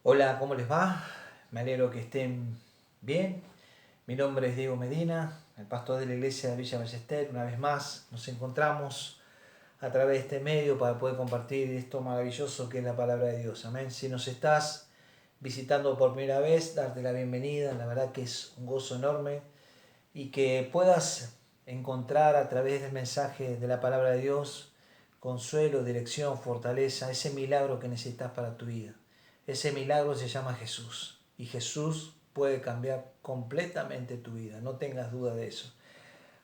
Hola, ¿cómo les va? Me alegro que estén bien. Mi nombre es Diego Medina, el pastor de la iglesia de Villa Ballester. Una vez más nos encontramos a través de este medio para poder compartir esto maravilloso que es la palabra de Dios. Amén. Si nos estás visitando por primera vez, darte la bienvenida. La verdad que es un gozo enorme y que puedas encontrar a través del mensaje de la palabra de Dios consuelo, dirección, fortaleza, ese milagro que necesitas para tu vida. Ese milagro se llama Jesús y Jesús puede cambiar completamente tu vida, no tengas duda de eso.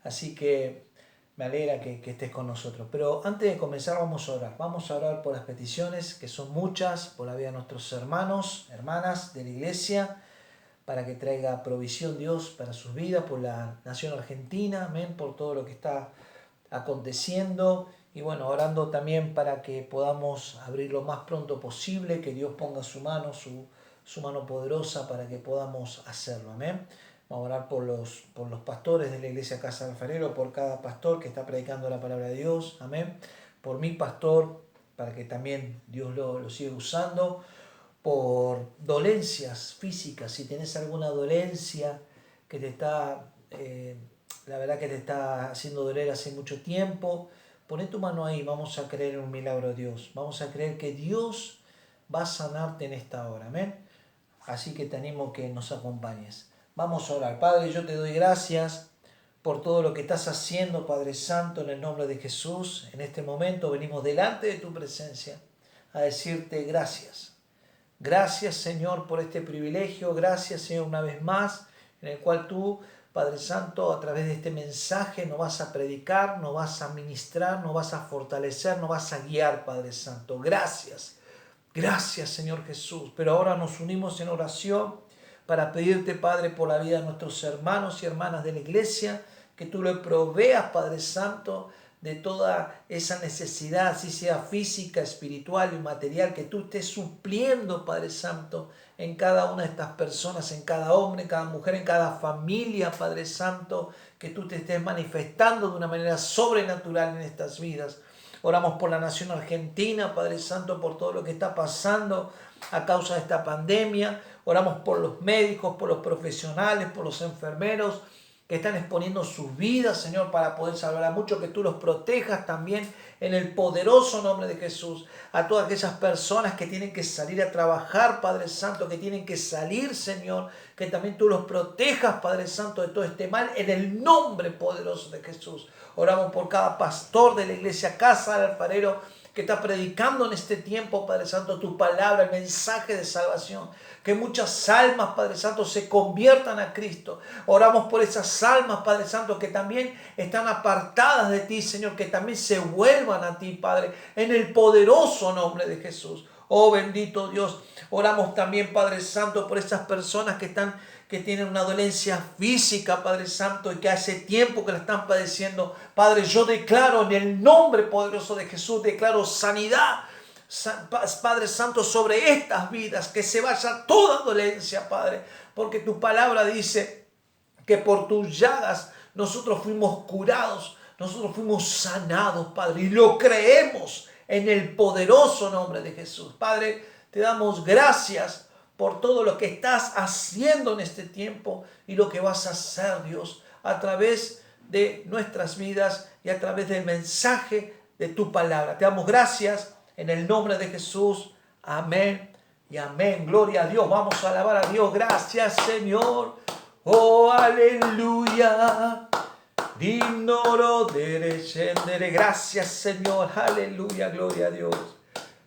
Así que me alegra que estés con nosotros. Pero antes de comenzar vamos a orar. Vamos a orar por las peticiones, que son muchas, por la vida de nuestros hermanos, hermanas de la iglesia, para que traiga provisión Dios para sus vidas, por la nación argentina, amén, por todo lo que está aconteciendo. Y bueno, orando también para que podamos abrir lo más pronto posible, que Dios ponga su mano poderosa para que podamos hacerlo, amén. Vamos a orar por los pastores de la iglesia Casa del Alfarero, por cada pastor que está predicando la palabra de Dios, amén. Por mi pastor, para que también Dios lo siga usando, por dolencias físicas. Si tienes alguna dolencia que te está, la verdad que te está haciendo doler hace mucho tiempo, poné tu mano ahí. Vamos a creer en un milagro de Dios. Vamos a creer que Dios va a sanarte en esta hora. Amén. Así que te animo que nos acompañes. Vamos a orar. Padre, yo te doy gracias por todo lo que estás haciendo, Padre Santo, en el nombre de Jesús. En este momento venimos delante de tu presencia a decirte gracias. Gracias, Señor, por este privilegio. Gracias, Señor, una vez más, en el cual tú, Padre Santo, a través de este mensaje nos vas a predicar, nos vas a ministrar, nos vas a fortalecer, nos vas a guiar, Padre Santo. Gracias. Gracias, Señor Jesús. Pero ahora nos unimos en oración para pedirte, Padre, por la vida de nuestros hermanos y hermanas de la iglesia, que tú le proveas, Padre Santo, de toda esa necesidad, si sea física, espiritual y material, que tú estés supliendo, Padre Santo, en cada una de estas personas, en cada hombre, en cada mujer, en cada familia, Padre Santo, que tú te estés manifestando de una manera sobrenatural en estas vidas. Oramos por la nación argentina, Padre Santo, por todo lo que está pasando a causa de esta pandemia. Oramos por los médicos, por los profesionales, por los enfermeros que están exponiendo sus vidas, Señor, para poder salvar a muchos, que tú los protejas también en el poderoso nombre de Jesús. A todas aquellas personas que tienen que salir a trabajar, Padre Santo, que tienen que salir, Señor, que también tú los protejas, Padre Santo, de todo este mal, en el nombre poderoso de Jesús. Oramos por cada pastor de la iglesia Casa del Alfarero que está predicando en este tiempo, Padre Santo, tu palabra, el mensaje de salvación. Que muchas almas, Padre Santo, se conviertan a Cristo. Oramos por esas almas, Padre Santo, que también están apartadas de ti, Señor, que también se vuelvan a ti, Padre, en el poderoso nombre de Jesús. Oh bendito Dios, oramos también, Padre Santo, por esas personas que tienen una dolencia física, Padre Santo, y que hace tiempo que la están padeciendo. Padre, yo declaro en el nombre poderoso de Jesús, declaro sanidad, Padre Santo, sobre estas vidas, que se vaya toda dolencia, Padre, porque tu palabra dice que por tus llagas nosotros fuimos curados, nosotros fuimos sanados, Padre, y lo creemos en el poderoso nombre de Jesús. Padre, te damos gracias por todo lo que estás haciendo en este tiempo y lo que vas a hacer, Dios, a través de nuestras vidas y a través del mensaje de tu palabra. Te damos gracias en el nombre de Jesús. Amén y amén. Gloria a Dios. Vamos a alabar a Dios. Gracias, Señor. Oh, aleluya. Dinoro derechendere. Gracias, Señor. Aleluya. Gloria a Dios.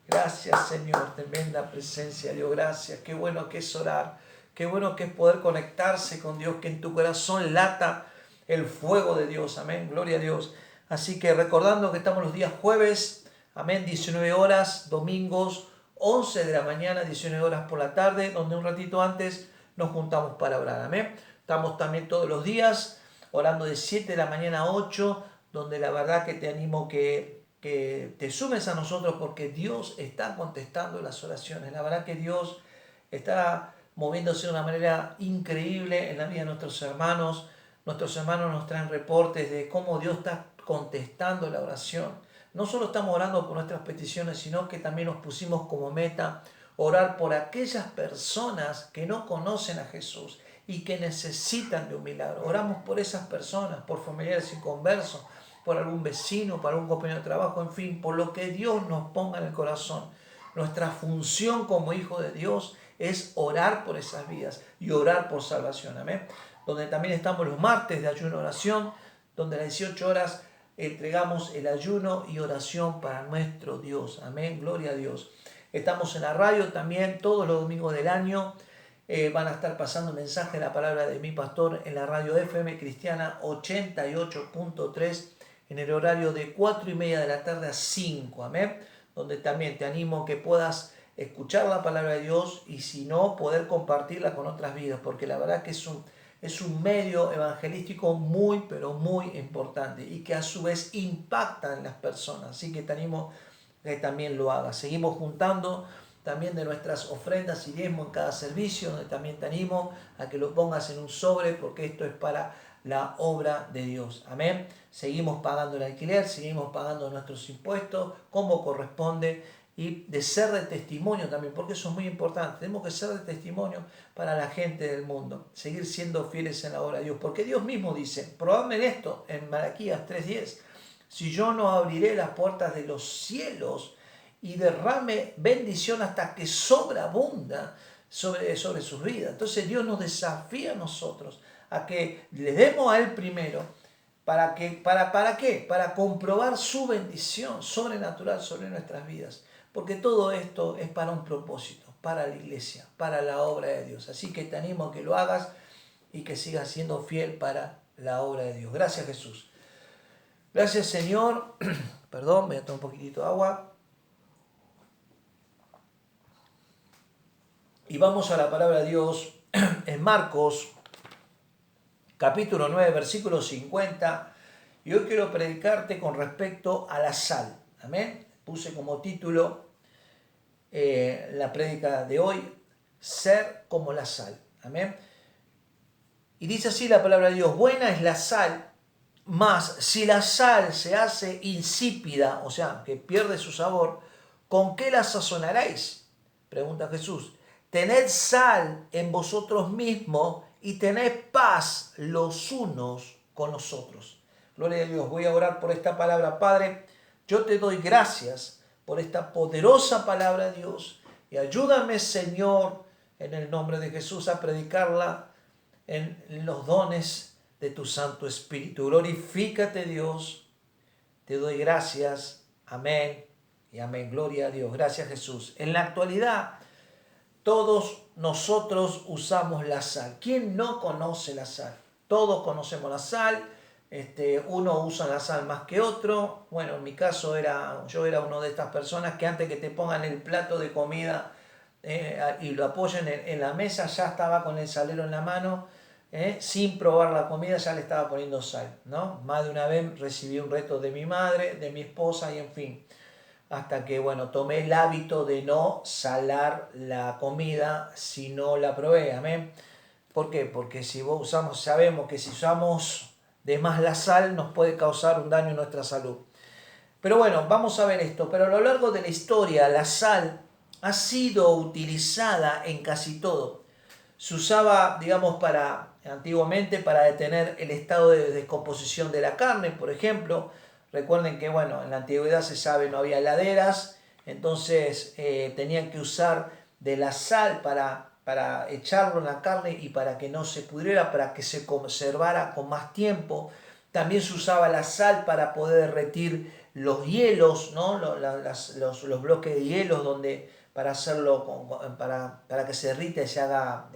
Gracias, Señor. Tremenda presencia, Dios. Gracias. Qué bueno que es orar. Qué bueno que es poder conectarse con Dios. Que en tu corazón lata el fuego de Dios. Amén. Gloria a Dios. Así que recordando que estamos los días jueves. Amén. 19 horas. Domingos 11 de la mañana. 19 horas por la tarde. Donde un ratito antes nos juntamos para orar. Amén. Estamos también todos los días orando de 7 de la mañana a 8. Donde la verdad que te animo que te sumes a nosotros, porque Dios está contestando las oraciones. La verdad que Dios está moviéndose de una manera increíble en la vida de nuestros hermanos. Nuestros hermanos nos traen reportes de cómo Dios está contestando la oración. No solo estamos orando por nuestras peticiones, sino que también nos pusimos como meta orar por aquellas personas que no conocen a Jesús y que necesitan de un milagro. Oramos por esas personas, por familiares inconversos, por algún vecino, por algún compañero de trabajo, en fin, por lo que Dios nos ponga en el corazón. Nuestra función como hijos de Dios es orar por esas vidas y orar por salvación. Amén. Donde también estamos los martes de ayuno y oración, donde a las 18 horas entregamos el ayuno y oración para nuestro Dios. Amén. Gloria a Dios. Estamos en la radio también todos los domingos del año. Van a estar pasando mensaje de la palabra de mi pastor en la radio FM Cristiana 88.3 en el horario de 4:30 de la tarde a 5. Amén. Donde también te animo a que puedas escuchar la palabra de Dios y si no, poder compartirla con otras vidas, porque la verdad que es un medio evangelístico muy, pero muy importante y que a su vez impacta en las personas. Así que te animo a que también lo hagas. Seguimos juntando también de nuestras ofrendas y diezmos en cada servicio, donde también te animo a que lo pongas en un sobre, porque esto es para la obra de Dios. Amén. Seguimos pagando el alquiler, seguimos pagando nuestros impuestos como corresponde y de ser de testimonio también, porque eso es muy importante. Tenemos que ser de testimonio para la gente del mundo, seguir siendo fieles en la obra de Dios, porque Dios mismo dice, probadme en esto, en Malaquías 3:10, si yo no abriré las puertas de los cielos y derrame bendición hasta que sobreabunda sobre sus vidas. Entonces Dios nos desafía a nosotros a que le demos a Él primero. ¿Para qué? Para comprobar su bendición sobrenatural sobre nuestras vidas. Porque todo esto es para un propósito, para la iglesia, para la obra de Dios. Así que te animo a que lo hagas y que sigas siendo fiel para la obra de Dios. Gracias, Jesús. Gracias, Señor. Perdón, voy a tomar un poquitito de agua. Y vamos a la palabra de Dios en Marcos, capítulo 9, versículo 50. Y hoy quiero predicarte con respecto a la sal. Amén. Puse como título la prédica de hoy, ser como la sal. Amén. Y dice así la palabra de Dios, buena es la sal, mas si la sal se hace insípida, o sea, que pierde su sabor, ¿con qué la sazonaréis? Pregunta Jesús. Tened sal en vosotros mismos y tened paz los unos con los otros. Gloria a Dios. Voy a orar por esta palabra. Padre, yo te doy gracias por esta poderosa palabra, Dios. Y ayúdame, Señor, en el nombre de Jesús, a predicarla en los dones de tu Santo Espíritu. Glorifícate, Dios. Te doy gracias. Amén y amén. Gloria a Dios. Gracias, Jesús. En la actualidad, todos nosotros usamos la sal. ¿Quién no conoce la sal? Todos conocemos la sal. Uno usa la sal más que otro. Bueno, en mi caso yo era una de estas personas que antes que te pongan el plato de comida y lo apoyen en la mesa, ya estaba con el salero en la mano, sin probar la comida ya le estaba poniendo sal, ¿no? Más de una vez recibí un reto de mi madre, de mi esposa y en fin. Hasta que, bueno, tomé el hábito de no salar la comida si no la probé, amén. ¿Por qué? Porque sabemos que si usamos de más la sal nos puede causar un daño en nuestra salud. Pero bueno, vamos a ver esto. Pero a lo largo de la historia, la sal ha sido utilizada en casi todo. Se usaba, digamos, antiguamente para detener el estado de descomposición de la carne, por ejemplo. Recuerden que, bueno, en la antigüedad se sabe no había heladeras, entonces tenían que usar de la sal para echarlo en la carne y para que no se pudriera, para que se conservara con más tiempo. También se usaba la sal para poder derretir los hielos, ¿no? los bloques de hielos para hacerlo, para que se derrita y se haga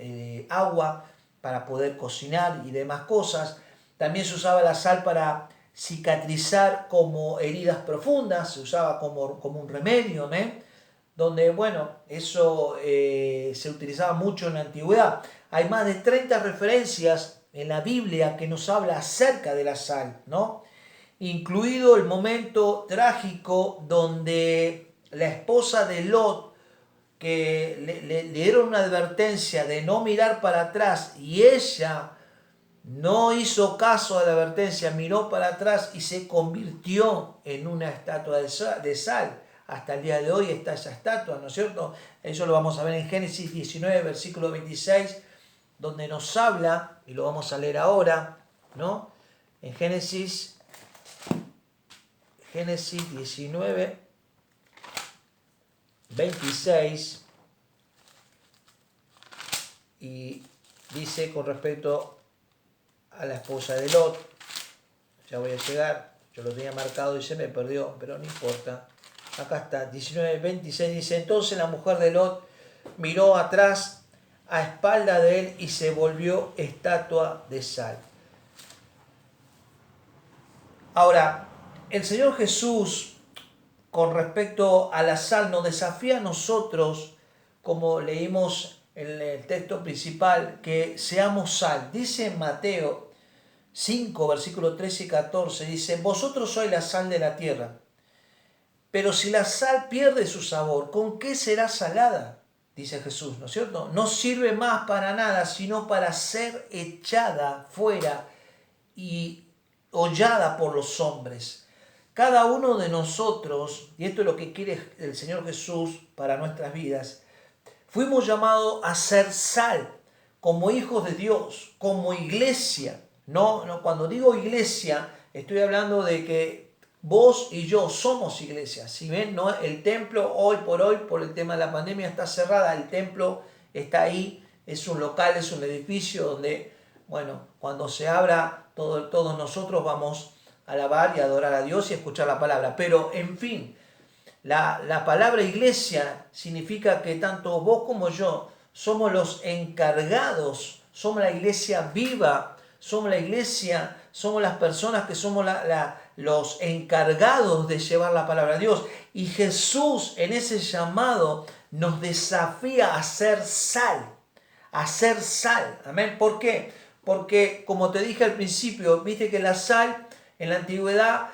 agua, para poder cocinar y demás cosas. También se usaba la sal para cicatrizar como heridas profundas, se usaba como un remedio, donde, bueno, eso se utilizaba mucho en la antigüedad. Hay más de 30 referencias en la Biblia que nos habla acerca de la sal, ¿no? Incluido el momento trágico donde la esposa de Lot, que le dieron una advertencia de no mirar para atrás y ella no hizo caso a la advertencia, miró para atrás y se convirtió en una estatua de sal. hasta el día de hoy está esa estatua, ¿no es cierto? Eso lo vamos a ver en Génesis 19, versículo 26, donde nos habla, y lo vamos a leer ahora, ¿no? En Génesis 19, 26, y dice con respecto a la esposa de Lot, ya voy a llegar, yo lo tenía marcado y se me perdió, pero no importa. Acá está, 19:26 dice, entonces la mujer de Lot miró atrás a espalda de él y se volvió estatua de sal. Ahora, el Señor Jesús, con respecto a la sal, nos desafía a nosotros, como leímos en el texto principal, que seamos sal. Dice en Mateo 5, versículos 13 y 14, dice, vosotros sois la sal de la tierra. Pero si la sal pierde su sabor, ¿con qué será salada? Dice Jesús, ¿no es cierto? No sirve más para nada, sino para ser echada fuera y hollada por los hombres. Cada uno de nosotros, y esto es lo que quiere el Señor Jesús para nuestras vidas, fuimos llamados a ser sal, como hijos de Dios, como iglesia. No, cuando digo iglesia, estoy hablando de que vos y yo somos iglesia. Si ven, ¿no? El templo hoy, por el tema de la pandemia, está cerrada. El templo está ahí, es un local, es un edificio donde, bueno, cuando se abra, todos nosotros vamos a alabar y adorar a Dios y escuchar la palabra. Pero, en fin, la palabra iglesia significa que tanto vos como yo somos los encargados, somos la iglesia viva, somos la iglesia, somos las personas que somos los encargados de llevar la palabra de Dios. Y Jesús en ese llamado nos desafía a ser sal, a ser sal. Amén. ¿Por qué? Porque, como te dije al principio, viste que la sal en la antigüedad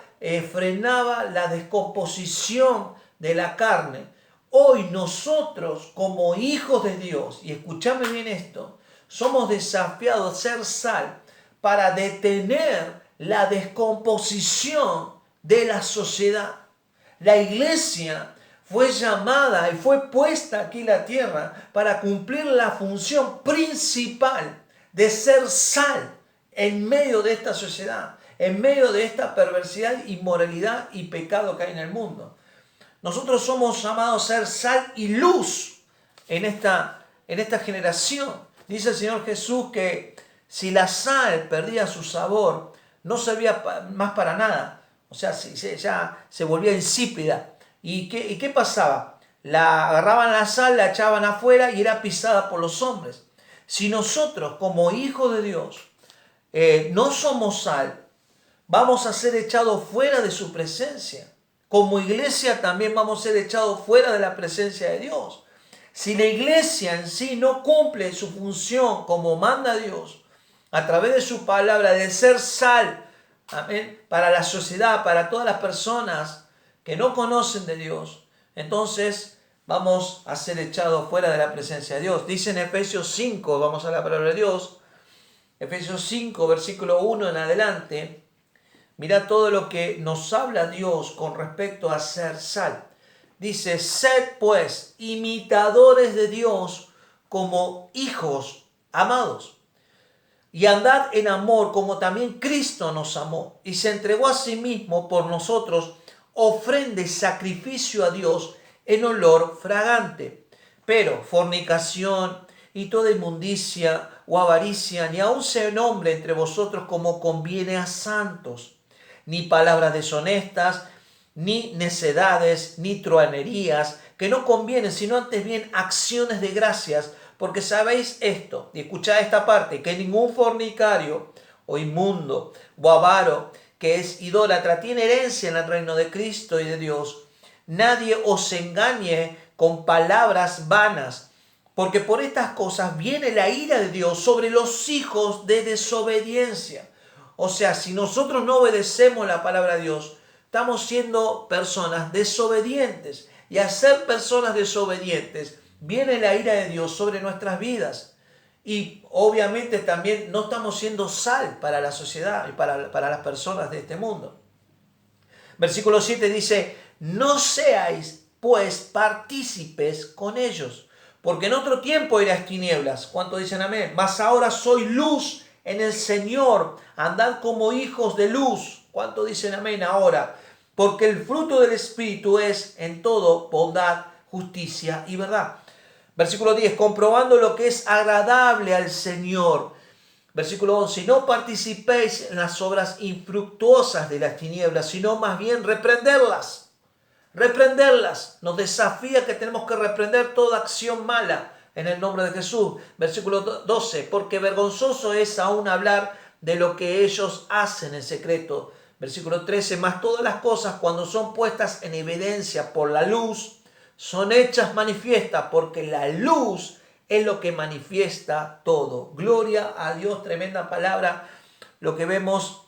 frenaba la descomposición de la carne. Hoy nosotros, como hijos de Dios, y escúchame bien esto, somos desafiados a ser sal para detener la descomposición de la sociedad. La iglesia fue llamada y fue puesta aquí en la tierra para cumplir la función principal de ser sal en medio de esta sociedad, en medio de esta perversidad, inmoralidad y pecado que hay en el mundo. Nosotros somos llamados a ser sal y luz en esta generación. Dice el Señor Jesús que si la sal perdía su sabor, no servía más para nada. O sea, ya se volvía insípida. ¿Y qué pasaba? Agarraban la sal, la echaban afuera y era pisada por los hombres. Si nosotros, como hijos de Dios, no somos sal, vamos a ser echados fuera de su presencia. Como iglesia también vamos a ser echados fuera de la presencia de Dios. Si la iglesia en sí no cumple su función como manda Dios, a través de su palabra, de ser sal, amén, para la sociedad, para todas las personas que no conocen de Dios, entonces vamos a ser echados fuera de la presencia de Dios. Dice en Efesios 5, vamos a la palabra de Dios, Efesios 5, versículo 1 en adelante, mira todo lo que nos habla Dios con respecto a ser sal. Dice, sed pues imitadores de Dios como hijos amados. Y andad en amor como también Cristo nos amó y se entregó a sí mismo por nosotros, ofrenda y sacrificio a Dios en olor fragante. Pero fornicación y toda inmundicia o avaricia ni aun se nombre entre vosotros como conviene a santos, ni palabras deshonestas, ni necedades, ni truhanerías, que no convienen, sino antes bien acciones de gracias, porque sabéis esto, y escuchad esta parte, que ningún fornicario o inmundo o avaro que es idólatra tiene herencia en el reino de Cristo y de Dios. Nadie os engañe con palabras vanas, porque por estas cosas viene la ira de Dios sobre los hijos de desobediencia. O sea, si nosotros no obedecemos la palabra de Dios, estamos siendo personas desobedientes. Y al ser personas desobedientes, viene la ira de Dios sobre nuestras vidas. Y obviamente también no estamos siendo sal para la sociedad y para las personas de este mundo. Versículo 7 dice, no seáis pues partícipes con ellos. Porque en otro tiempo eras tinieblas. ¿Cuánto dicen amén? Mas ahora soy luz en el Señor. Andad como hijos de luz. ¿Cuánto dicen amén ahora? Porque el fruto del Espíritu es en todo bondad, justicia y verdad. Versículo 10. Comprobando lo que es agradable al Señor. Versículo 11. No participéis en las obras infructuosas de las tinieblas, sino más bien reprenderlas. Reprenderlas. Nos desafía que tenemos que reprender toda acción mala en el nombre de Jesús. Versículo 12. Porque vergonzoso es aún hablar de lo que ellos hacen en secreto. Versículo 13. Mas todas las cosas, cuando son puestas en evidencia por la luz, son hechas manifiestas, porque la luz es lo que manifiesta todo. Gloria a Dios, tremenda palabra. Lo que vemos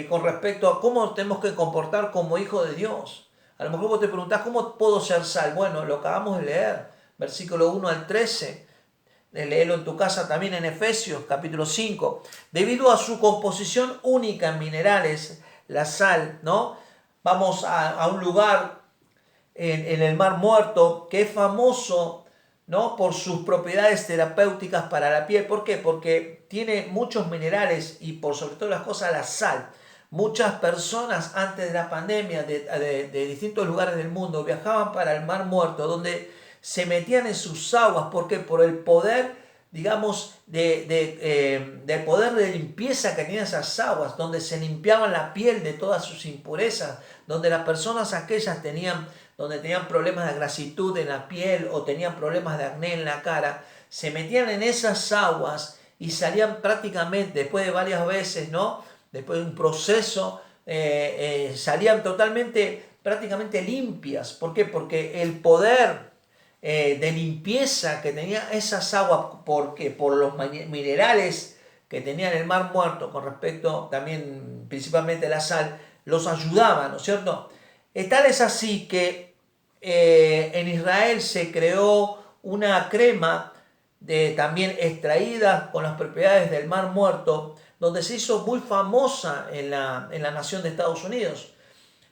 con respecto a cómo tenemos que comportar como hijos de Dios. A lo mejor vos te preguntás, ¿cómo puedo ser sal? Bueno, lo acabamos de leer, versículo 1 al 13. Léelo en tu casa también en Efesios, capítulo 5. Debido a su composición única en minerales, la sal, ¿no? Vamos a un lugar en el Mar Muerto que es famoso, ¿no?, por sus propiedades terapéuticas para la piel. ¿Por qué? Porque tiene muchos minerales y por sobre todas las cosas la sal. Muchas personas antes de la pandemia de distintos lugares del mundo viajaban para el Mar Muerto, donde se metían en sus aguas. ¿Por qué? Por el poder, digamos, del poder de limpieza que tenían esas aguas, donde se limpiaban la piel de todas sus impurezas, donde las personas aquellas donde tenían problemas de grasitud en la piel o tenían problemas de acné en la cara, se metían en esas aguas y salían prácticamente, después de varias veces, ¿no?, después de un proceso, salían prácticamente limpias. ¿Por qué? Porque el poder de limpieza que tenía esas aguas, porque por los minerales que tenía en el Mar Muerto, con respecto también principalmente a la sal, los ayudaba, ¿no es cierto? Tal es así que en Israel se creó una crema también extraída con las propiedades del Mar Muerto, donde se hizo muy famosa en la nación de Estados Unidos,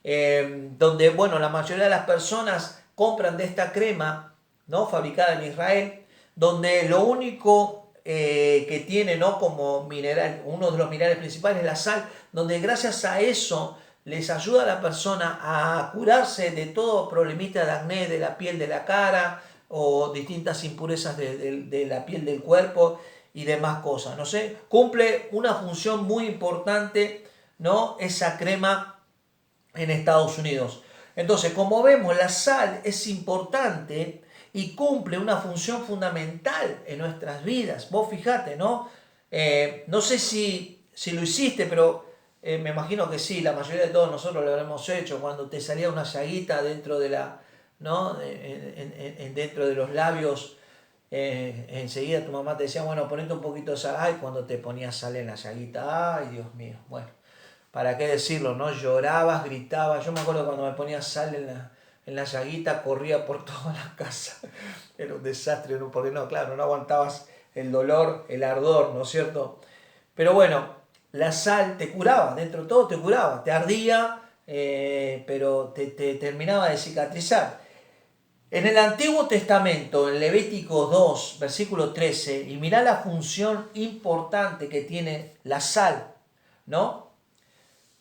donde, bueno, la mayoría de las personas compran de esta crema, ¿no?, fabricada en Israel, donde lo único que tiene, ¿no?, como mineral, uno de los minerales principales es la sal, donde gracias a eso les ayuda a la persona a curarse de todo problemita de acné de la piel de la cara o distintas impurezas de la piel del cuerpo y demás cosas, no sé. Cumple una función muy importante, ¿no?, esa crema en Estados Unidos. Entonces, como vemos, la sal es importante y cumple una función fundamental en nuestras vidas. Vos fijate, ¿no? No sé si lo hiciste, pero me imagino que sí, la mayoría de todos nosotros lo habremos hecho, cuando te salía una llaguita dentro de ¿no?, dentro de los labios. Enseguida tu mamá te decía, bueno, ponete un poquito de sal. Ay, cuando te ponías sal en la llaguita, ay, Dios mío, bueno, ¿para qué decirlo, no? Llorabas, gritabas. Yo me acuerdo cuando me ponía sal en la llaguita, corría por toda la casa. Era un desastre, ¿no? Porque no, claro, no aguantabas el dolor, el ardor, ¿no es cierto? Pero bueno, la sal te curaba, dentro de todo te curaba, te ardía, pero te terminaba de cicatrizar. En el Antiguo Testamento, en Levítico 2, versículo 13, y mirá la función importante que tiene la sal, ¿no?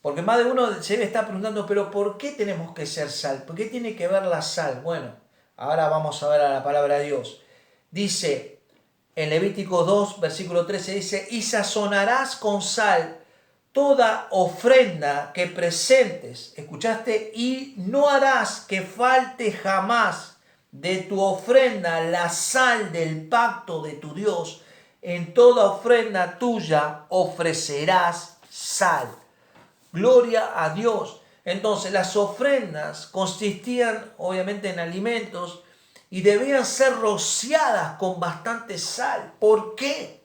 Porque más de uno se debe estar preguntando, pero ¿por qué tenemos que ser sal? ¿Por qué tiene que ver la sal? Bueno, ahora vamos a ver a la palabra de Dios. Dice, en Levítico 2, versículo 13, dice, y sazonarás con sal toda ofrenda que presentes. ¿Escuchaste? Y no harás que falte jamás de tu ofrenda la sal del pacto de tu Dios. En toda ofrenda tuya ofrecerás sal. Gloria a Dios. Entonces las ofrendas consistían obviamente en alimentos y debían ser rociadas con bastante sal. ¿Por qué?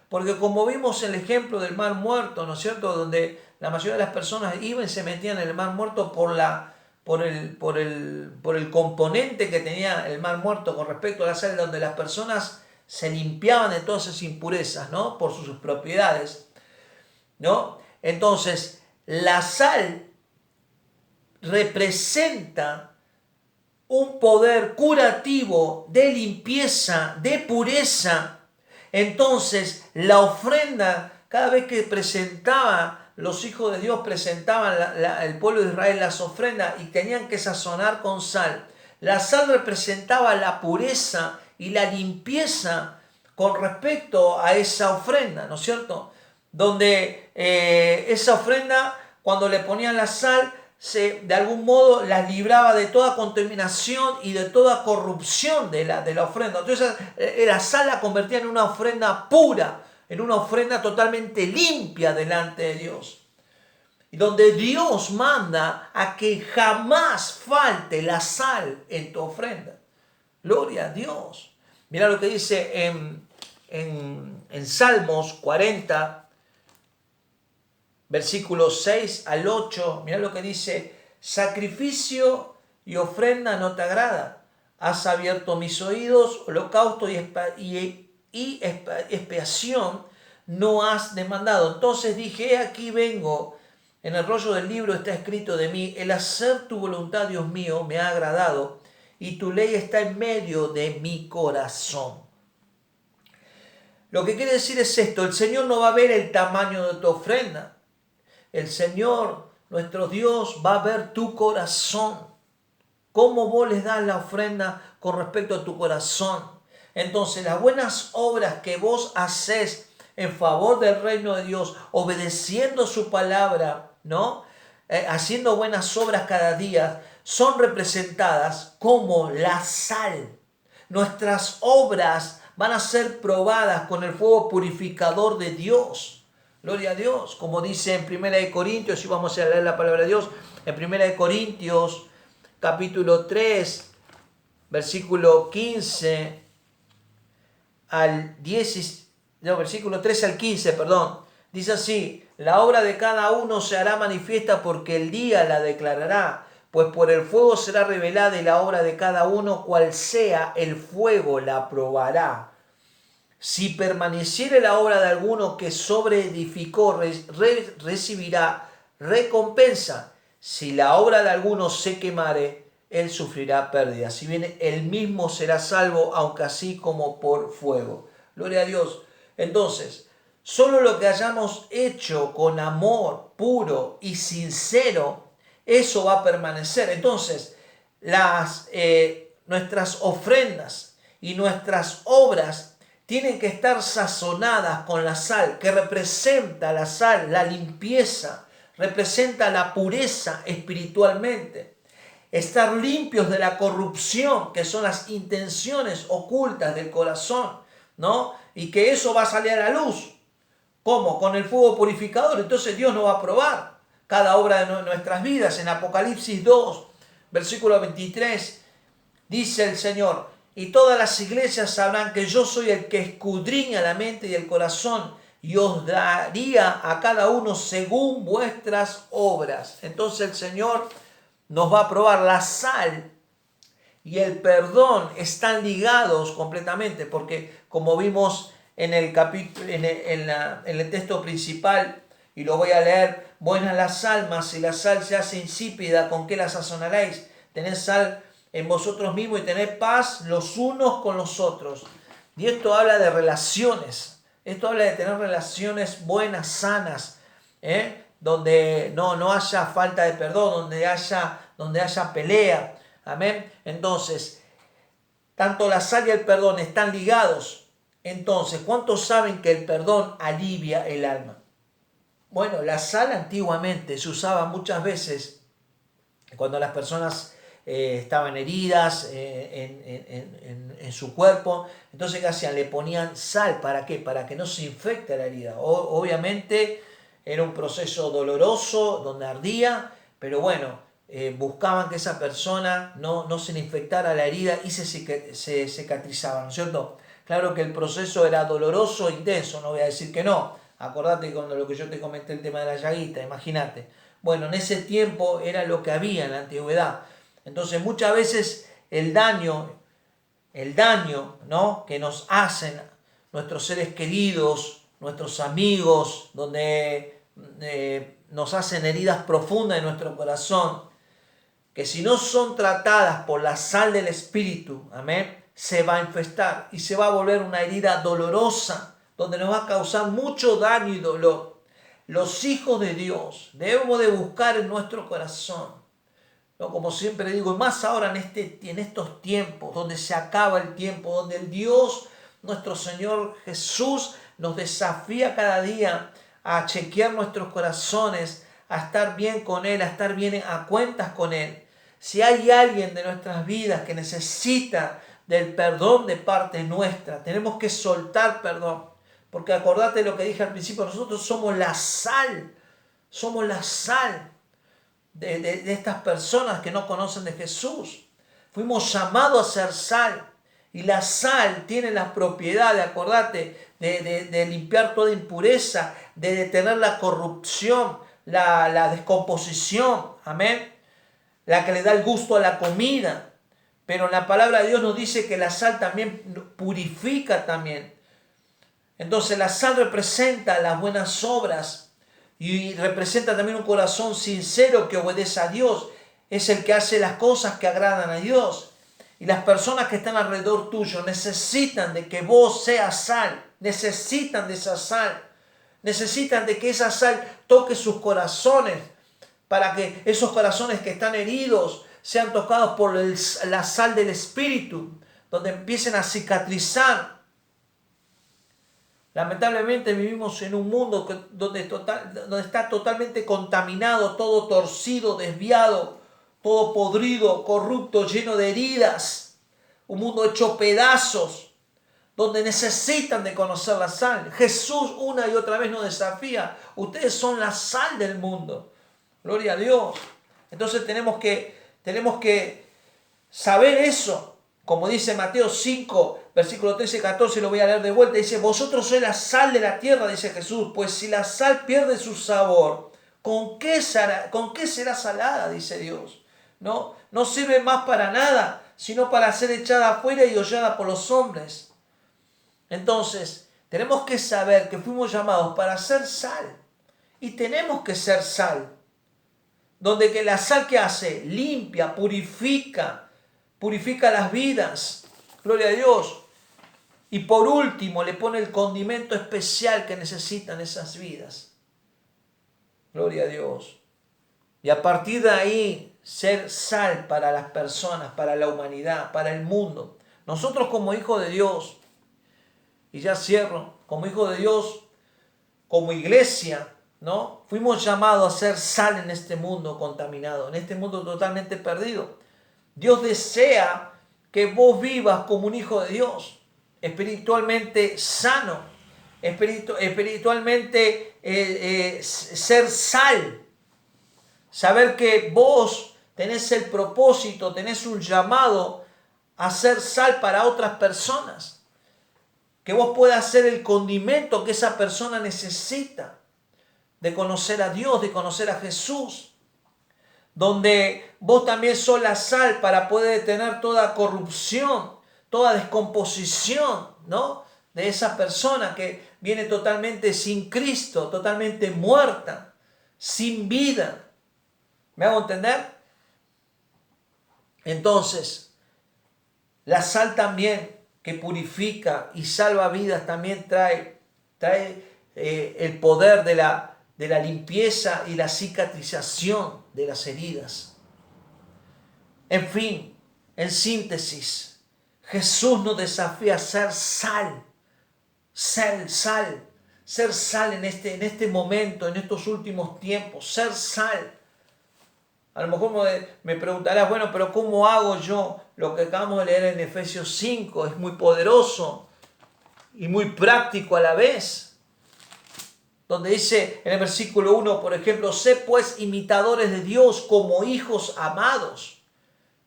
Porque como vimos el ejemplo del Mar Muerto, ¿no es cierto?, donde la mayoría de las personas iban y se metían en el Mar Muerto por el componente que tenía el Mar Muerto con respecto a la sal, donde las personas se limpiaban de todas esas impurezas, ¿no?, por sus propiedades, ¿no? Entonces, la sal representa un poder curativo de limpieza, de pureza. Entonces la ofrenda, cada vez que presentaba, los hijos de Dios presentaban el pueblo de Israel las ofrendas y tenían que sazonar con sal. La sal representaba la pureza y la limpieza con respecto a esa ofrenda, ¿no es cierto? Donde esa ofrenda, cuando le ponían la sal, de algún modo las libraba de toda contaminación y de toda corrupción de la ofrenda. Entonces la sal la convertía en una ofrenda pura, en una ofrenda totalmente limpia delante de Dios. Y donde Dios manda a que jamás falte la sal en tu ofrenda. Gloria a Dios. Mira lo que dice en Salmos 40, versículos 6 al 8, mira lo que dice: sacrificio y ofrenda no te agrada. Has abierto mis oídos, holocausto y expiación no has demandado. Entonces dije, he aquí vengo, en el rollo del libro está escrito de mí, el hacer tu voluntad, Dios mío, me ha agradado, y tu ley está en medio de mi corazón. Lo que quiere decir es esto: el Señor no va a ver el tamaño de tu ofrenda. El Señor, nuestro Dios, va a ver tu corazón. Cómo vos les das la ofrenda con respecto a tu corazón. Entonces, las buenas obras que vos haces en favor del reino de Dios, obedeciendo su palabra, ¿no? Haciendo buenas obras cada día, son representadas como la sal. Nuestras obras van a ser probadas con el fuego purificador de Dios. Gloria a Dios, como dice en 1 Corintios, y vamos a leer la palabra de Dios, en 1 Corintios capítulo 3, versículo 15 al 10, no, versículo 13 al 15, perdón. Dice así: la obra de cada uno se hará manifiesta porque el día la declarará, pues por el fuego será revelada y la obra de cada uno, cual sea el fuego, la probará. Si permaneciere la obra de alguno que sobreedificó, recibirá recompensa. Si la obra de alguno se quemare, él sufrirá pérdida. Si bien él mismo será salvo, aunque así como por fuego. Gloria a Dios. Entonces, solo lo que hayamos hecho con amor puro y sincero, eso va a permanecer. Entonces, nuestras ofrendas y nuestras obras tienen que estar sazonadas con la sal, que representa la sal, la limpieza, representa la pureza espiritualmente. Estar limpios de la corrupción, que son las intenciones ocultas del corazón, ¿no? Y que eso va a salir a la luz. ¿Cómo? Con el fuego purificador. Entonces Dios nos va a probar cada obra de nuestras vidas. En Apocalipsis 2, versículo 23, dice el Señor: y todas las iglesias sabrán que yo soy el que escudriña la mente y el corazón, y os daría a cada uno según vuestras obras. Entonces el Señor nos va a probar. La sal y el perdón están ligados completamente, porque como vimos en el capítulo, en el texto principal, y lo voy a leer: buenas las almas, si la sal se hace insípida, ¿con qué la sazonaréis? Tened sal en vosotros mismos y tened paz los unos con los otros. Y esto habla de relaciones. Esto habla de tener relaciones buenas, sanas, donde no haya falta de perdón, donde haya pelea. Amén. Entonces, tanto la sal y el perdón están ligados. Entonces, ¿cuántos saben que el perdón alivia el alma? Bueno, la sal antiguamente se usaba muchas veces cuando las personas estaban heridas en su cuerpo. Entonces, ¿qué hacían? Le ponían sal. ¿Para qué? Para que no se infecte la herida. Obviamente era un proceso doloroso donde ardía, pero bueno, buscaban que esa persona no se le infectara la herida y se cicatrizaba, ¿no es cierto? Claro que el proceso era doloroso, intenso, no voy a decir que no. Acordate con lo que yo te comenté, el tema de la llaguita, imagínate. Bueno, en ese tiempo era lo que había en la antigüedad. Entonces muchas veces el daño, ¿no?, que nos hacen nuestros seres queridos, nuestros amigos, donde nos hacen heridas profundas en nuestro corazón, que si no son tratadas por la sal del Espíritu, amén, se va a infestar y se va a volver una herida dolorosa, donde nos va a causar mucho daño y dolor. Los hijos de Dios debemos de buscar en nuestro corazón, ¿no? Como siempre digo, y más ahora en estos tiempos, donde se acaba el tiempo, donde el Dios, nuestro Señor Jesús, nos desafía cada día a chequear nuestros corazones, a estar bien con Él, a estar bien a cuentas con Él. Si hay alguien de nuestras vidas que necesita del perdón de parte nuestra, tenemos que soltar perdón. Porque acordate lo que dije al principio, nosotros somos la sal de estas personas que no conocen de Jesús. Fuimos llamados a ser sal. Y la sal tiene la propiedad, acordate, de limpiar toda impureza, de detener la corrupción, la descomposición, amén, la que le da el gusto a la comida. Pero la palabra de Dios nos dice que la sal también purifica también. Entonces la sal representa las buenas obras y representa también un corazón sincero que obedece a Dios. Es el que hace las cosas que agradan a Dios. Y las personas que están alrededor tuyo necesitan de que vos seas sal. Necesitan de esa sal. Necesitan de que esa sal toque sus corazones, para que esos corazones que están heridos sean tocados por la sal del Espíritu, donde empiecen a cicatrizar. Lamentablemente vivimos en un mundo donde está totalmente contaminado, todo torcido, desviado, todo podrido, corrupto, lleno de heridas. Un mundo hecho pedazos, donde necesitan de conocer la sal. Jesús una y otra vez nos desafía. Ustedes son la sal del mundo. Gloria a Dios. Entonces tenemos que saber eso. Como dice Mateo 5, versículo 13 y 14, lo voy a leer de vuelta. Dice, vosotros sois la sal de la tierra, dice Jesús. Pues si la sal pierde su sabor, ¿con qué será salada? Dice Dios. No sirve más para nada, sino para ser echada afuera y hollada por los hombres. Entonces, tenemos que saber que fuimos llamados para ser sal. Y tenemos que ser sal. Donde que la sal que hace, limpia, purifica las vidas. Gloria a Dios. Y por último, le pone el condimento especial que necesitan esas vidas. Gloria a Dios. Y a partir de ahí, ser sal para las personas, para la humanidad, para el mundo. Nosotros como hijos de Dios, y ya cierro, como hijos de Dios, como iglesia, ¿no? Fuimos llamados a ser sal en este mundo contaminado, en este mundo totalmente perdido. Dios desea que vos vivas como un hijo de Dios, espiritualmente sano, espiritualmente ser sal. Saber que vos tenés el propósito, tenés un llamado a ser sal para otras personas. Que vos puedas ser el condimento que esa persona necesita de conocer a Dios, de conocer a Jesús. Donde vos también sos la sal para poder detener toda corrupción, toda descomposición, ¿no? De esa persona que viene totalmente sin Cristo, totalmente muerta, sin vida. ¿Me hago entender? Entonces, la sal también que purifica y salva vidas también trae el poder de la limpieza y la cicatrización de las heridas. En fin, en síntesis, Jesús nos desafía a ser sal, ser sal en este momento, en estos últimos tiempos, ser sal. A lo mejor me preguntarás, bueno, pero ¿cómo hago yo lo que acabamos de leer en Efesios 5? Es muy poderoso y muy práctico a la vez. Donde dice en el versículo 1, por ejemplo, sé pues imitadores de Dios como hijos amados.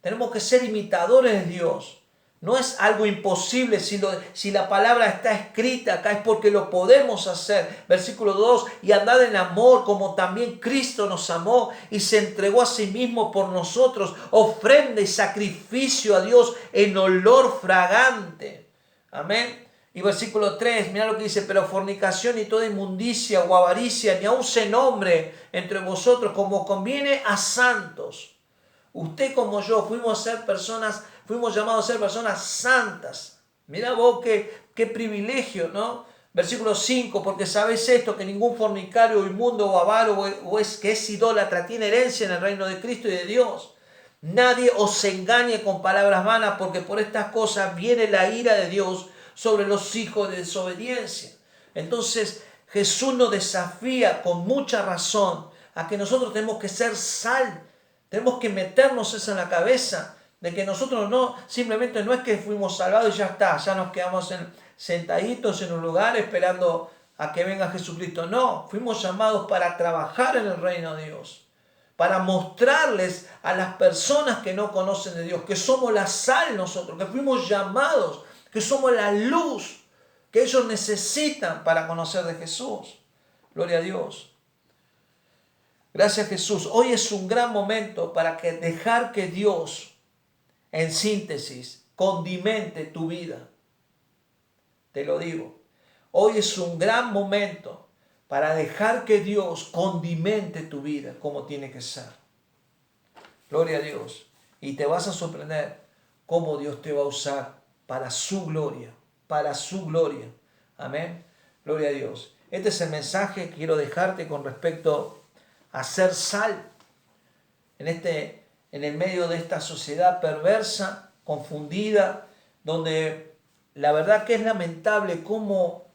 Tenemos que ser imitadores de Dios. No es algo imposible si la palabra está escrita acá, es porque lo podemos hacer. Versículo 2, y andad en amor como también Cristo nos amó y se entregó a sí mismo por nosotros, ofrenda y sacrificio a Dios en olor fragante. Amén. Y versículo 3, mira lo que dice, pero fornicación y toda inmundicia o avaricia, ni aun se nombre entre vosotros como conviene a santos. Usted como yo fuimos llamados a ser personas santas. Mirá vos qué privilegio, ¿no? Versículo 5, porque sabéis esto, que ningún fornicario, inmundo o avaro que es idólatra tiene herencia en el reino de Cristo y de Dios. Nadie os engañe con palabras vanas, porque por estas cosas viene la ira de Dios sobre los hijos de desobediencia. Entonces Jesús nos desafía con mucha razón a que nosotros tenemos que ser sal. Tenemos que meternos eso en la cabeza, de que nosotros simplemente no es que fuimos salvados y ya está, ya nos quedamos sentaditos en un lugar esperando a que venga Jesucristo. No, fuimos llamados para trabajar en el reino de Dios, para mostrarles a las personas que no conocen de Dios que somos la sal nosotros, que fuimos llamados, que somos la luz que ellos necesitan para conocer de Jesús. Gloria a Dios. Gracias Jesús. Hoy es un gran momento para dejar que Dios, en síntesis, condimente tu vida. Te lo digo. Hoy es un gran momento para dejar que Dios condimente tu vida como tiene que ser. Gloria a Dios. Y te vas a sorprender cómo Dios te va a usar para su gloria. Para su gloria. Amén. Gloria a Dios. Este es el mensaje que quiero dejarte con respecto a ser sal en el medio de esta sociedad perversa, confundida, donde la verdad que es lamentable cómo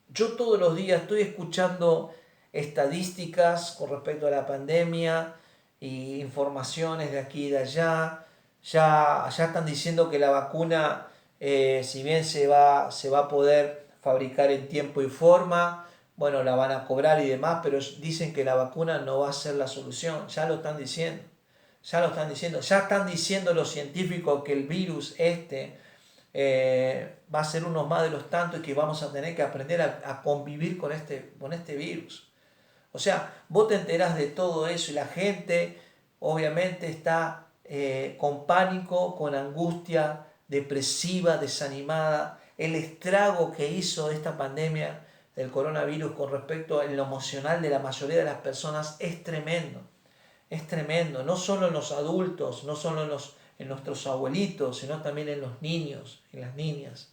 yo todos los días estoy escuchando estadísticas con respecto a la pandemia y informaciones de aquí y de allá. Ya están diciendo que la vacuna, si bien se va a poder fabricar en tiempo y forma, bueno, la van a cobrar y demás, pero dicen que la vacuna no va a ser la solución. Ya lo están diciendo. Ya están diciendo los científicos que el virus va a ser uno más de los tantos y que vamos a tener que aprender a convivir con este virus. O sea, vos te enterás de todo eso y la gente obviamente está con pánico, con angustia, depresiva, desanimada. El estrago que hizo esta pandemia del coronavirus con respecto a lo emocional de la mayoría de las personas es tremendo. Es tremendo, no solo en los adultos, no solo en nuestros abuelitos, sino también en los niños, en las niñas.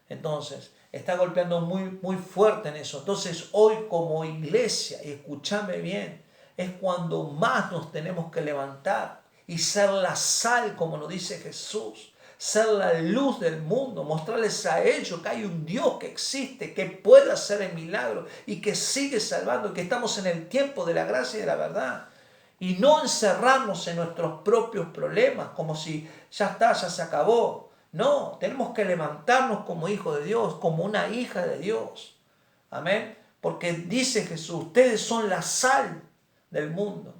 Entonces, está golpeando muy, muy fuerte en eso. Entonces, hoy como iglesia, y escúchame bien, es cuando más nos tenemos que levantar y ser la sal, como nos dice Jesús, ser la luz del mundo, mostrarles a ellos que hay un Dios que existe, que puede hacer el milagro y que sigue salvando, que estamos en el tiempo de la gracia y de la verdad. Y no encerrarnos en nuestros propios problemas como si ya está, ya se acabó. No, tenemos que levantarnos como hijos de Dios, como una hija de Dios. Amén. Porque dice Jesús, ustedes son la sal del mundo.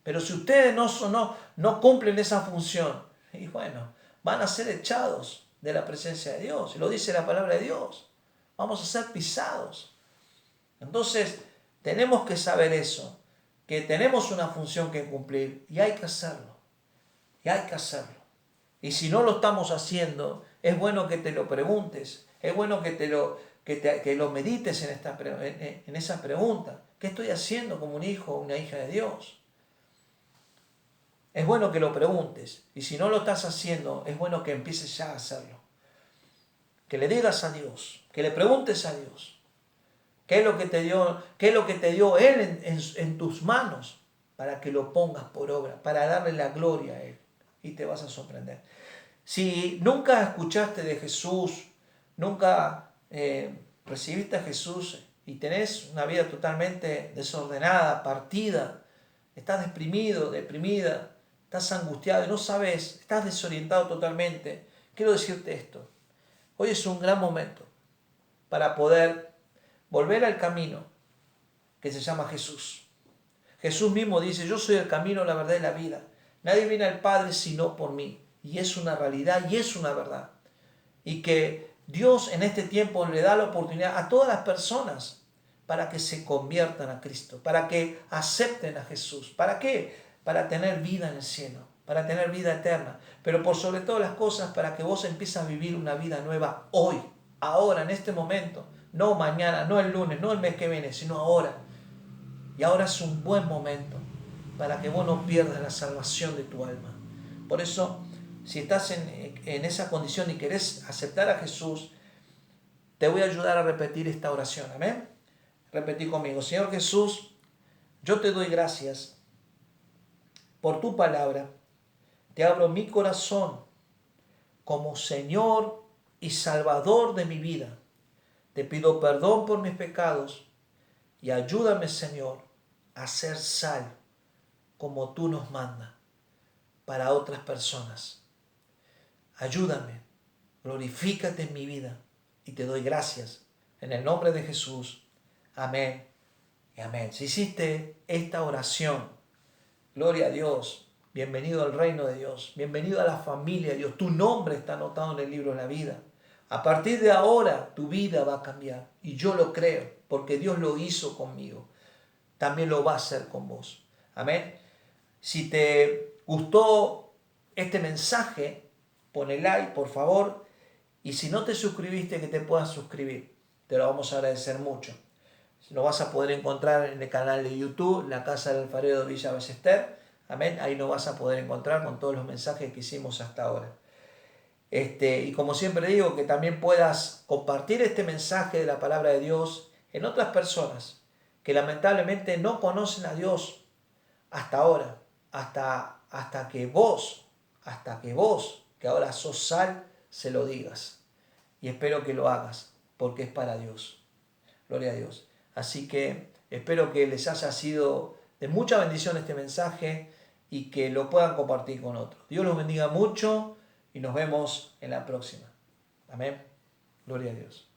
Pero si ustedes no cumplen esa función, y bueno, van a ser echados de la presencia de Dios. Y lo dice la palabra de Dios. Vamos a ser pisados. Entonces, tenemos que saber eso, que tenemos una función que cumplir y hay que hacerlo. Y hay que hacerlo. Y si no lo estamos haciendo, es bueno que te lo preguntes. Es bueno que lo medites en esa pregunta. ¿Qué estoy haciendo como un hijo o una hija de Dios? Es bueno que lo preguntes. Y si no lo estás haciendo, es bueno que empieces ya a hacerlo. Que le digas a Dios, que le preguntes a Dios. ¿Qué es lo que te dio Él en tus manos? Para que lo pongas por obra, para darle la gloria a Él. Y te vas a sorprender. Si nunca escuchaste de Jesús, nunca recibiste a Jesús y tenés una vida totalmente desordenada, partida, estás deprimido, deprimida, estás angustiado y no sabes, estás desorientado totalmente, quiero decirte esto. Hoy es un gran momento para poder volver al camino que se llama Jesús. Jesús mismo dice, yo soy el camino, la verdad y la vida. Nadie viene al Padre sino por mí. Y es una realidad y es una verdad. Y que Dios en este tiempo le da la oportunidad a todas las personas para que se conviertan a Cristo, para que acepten a Jesús. ¿Para qué? Para tener vida en el cielo, para tener vida eterna. Pero por sobre todas las cosas, para que vos empieces a vivir una vida nueva hoy, ahora, en este momento. No mañana, no el lunes, no el mes que viene, sino ahora. Y ahora es un buen momento para que vos no pierdas la salvación de tu alma. Por eso, si estás en esa condición y querés aceptar a Jesús, te voy a ayudar a repetir esta oración. Amén. Repetí conmigo. Señor Jesús, yo te doy gracias por tu palabra. Te abro mi corazón como Señor y Salvador de mi vida. Te pido perdón por mis pecados y ayúdame, Señor, a ser sal como tú nos mandas para otras personas. Ayúdame, glorifícate en mi vida y te doy gracias. En el nombre de Jesús. Amén y amén. Si hiciste esta oración, gloria a Dios. Bienvenido al reino de Dios. Bienvenido a la familia de Dios. Tu nombre está anotado en el libro de la vida. A partir de ahora tu vida va a cambiar. Y yo lo creo porque Dios lo hizo conmigo. También lo va a hacer con vos. Amén. Si te gustó este mensaje, pone like, por favor. Y si no te suscribiste, que te puedas suscribir. Te lo vamos a agradecer mucho. Lo vas a poder encontrar en el canal de YouTube, La Casa del Alfarero de Villa Ballester. Amén. Ahí lo vas a poder encontrar con todos los mensajes que hicimos hasta ahora. Y como siempre digo, que también puedas compartir este mensaje de la palabra de Dios en otras personas que lamentablemente no conocen a Dios hasta ahora, hasta que vos, que ahora sos sal, se lo digas. Y espero que lo hagas, porque es para Dios. Gloria a Dios. Así que espero que les haya sido de mucha bendición este mensaje y que lo puedan compartir con otros. Dios los bendiga mucho y nos vemos en la próxima. Amén. Gloria a Dios.